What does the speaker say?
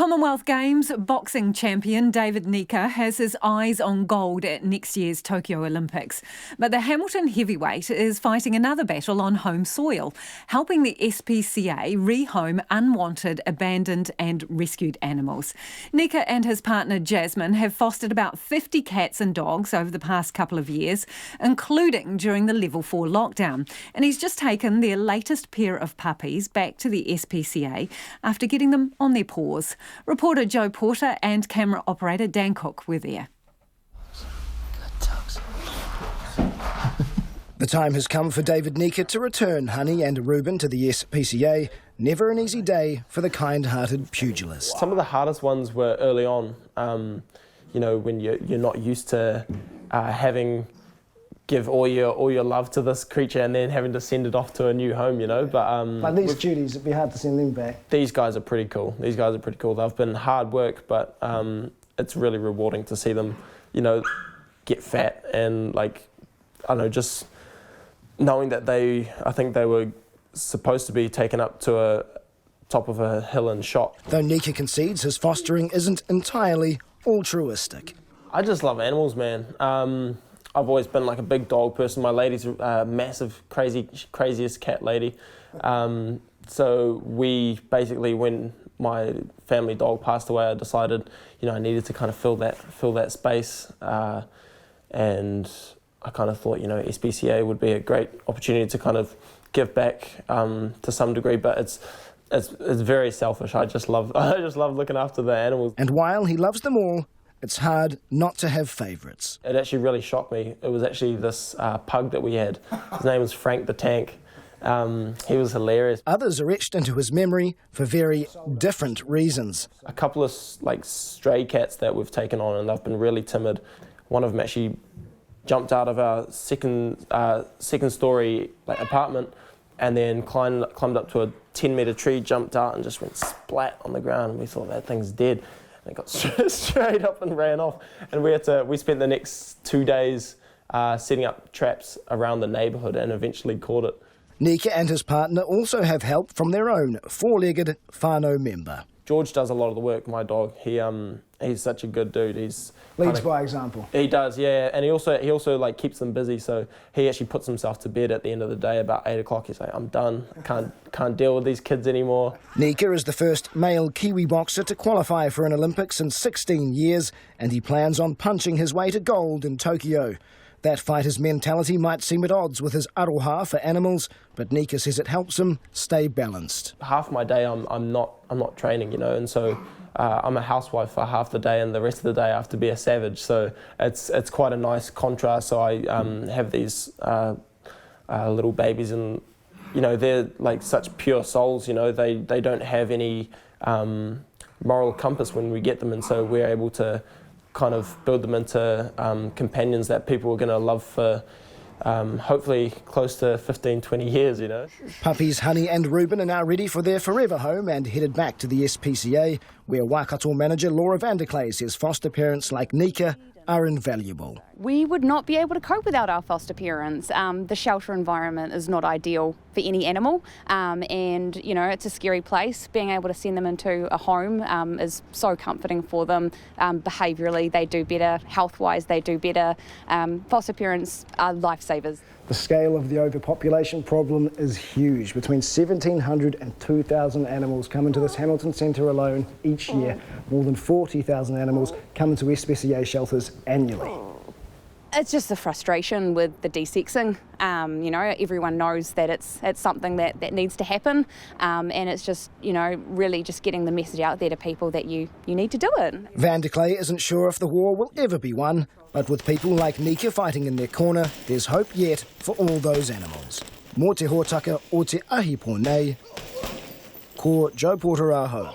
Commonwealth Games boxing champion David Nyika has his eyes on gold at next year's Tokyo Olympics. But the Hamilton heavyweight is fighting another battle on home soil, helping the SPCA rehome unwanted, abandoned and rescued animals. Nyika and his partner Jasmine have fostered about 50 cats and dogs over the past couple of years, including during the Level 4 lockdown. And he's just taken their latest pair of puppies back to the SPCA after getting them on their paws. Reporter Joe Porter and camera operator Dan Cook were there. The time has come for David Nyika to return Honey and Reuben to the SPCA. Never an easy day for the kind-hearted pugilist. Some of the hardest ones were early on, when you're not used to give all your love to this creature and then having to send it off to a new home, But these duties, it'd be hard to send them back. These guys are pretty cool. They've been hard work, but it's really rewarding to see them, get fat and just knowing that I think they were supposed to be taken up to a top of a hill and shot. Though Nyika concedes his fostering isn't entirely altruistic. I just love animals, man. I've always been a big dog person. My lady's a massive, craziest cat lady. So we basically, when my family dog passed away, I decided, I needed to kind of fill that space. And I kind of thought, SPCA would be a great opportunity to kind of give back to some degree. But it's very selfish. I just love looking after the animals. And while he loves them all, it's hard not to have favourites. It actually really shocked me. It was actually this pug that we had. His name was Frank the Tank. He was hilarious. Others are etched into his memory for very different reasons. A couple of stray cats that we've taken on, and they've been really timid. One of them actually jumped out of our second story apartment and then climbed up to a 10-metre tree, jumped out and just went splat on the ground. And we thought, that thing's dead. And it got straight up and ran off. And we spent the next 2 days setting up traps around the neighbourhood and eventually caught it. Nyika and his partner also have help from their own four-legged whānau member. George does a lot of the work, my dog. He's such a good dude. He's leads by example. He does, yeah. And he also keeps them busy. So he actually puts himself to bed at the end of the day about 8 o'clock. He's like, I'm done. Can't deal with these kids anymore. Nyika is the first male Kiwi boxer to qualify for an Olympics in 16 years, and he plans on punching his way to gold in Tokyo. That fighter's mentality might seem at odds with his aroha for animals, but Nyika says it helps him stay balanced. Half my day I'm not training, and so I'm a housewife for half the day, and the rest of the day I have to be a savage. So it's quite a nice contrast. So I have these little babies, and they're such pure souls. They don't have any moral compass when we get them, and so we're able to kind of build them into companions that people are going to love for hopefully close to 15-20 years, Puppies Honey and Reuben are now ready for their forever home and headed back to the SPCA, where Waikato manager Laura Vanderklay says foster parents like Nyika are invaluable. We would not be able to cope without our foster parents. The shelter environment is not ideal for any animal, and it's a scary place. Being able to send them into a home is so comforting for them. Behaviourally, they do better. Health-wise, they do better. Foster parents are lifesavers. The scale of the overpopulation problem is huge. Between 1,700 and 2,000 animals come into this Hamilton Centre alone each year. More than 40,000 animals come into SPCA shelters annually. It's just the frustration with the desexing. Everyone knows that it's something that needs to happen, and it's just, really just getting the message out there to people that you need to do it. Vanderklay isn't sure if the war will ever be won, but with people like Nyika fighting in their corner, there's hope yet for all those animals. Mō te hōtaka o te ahi pōnei, ko Joe Porter aho.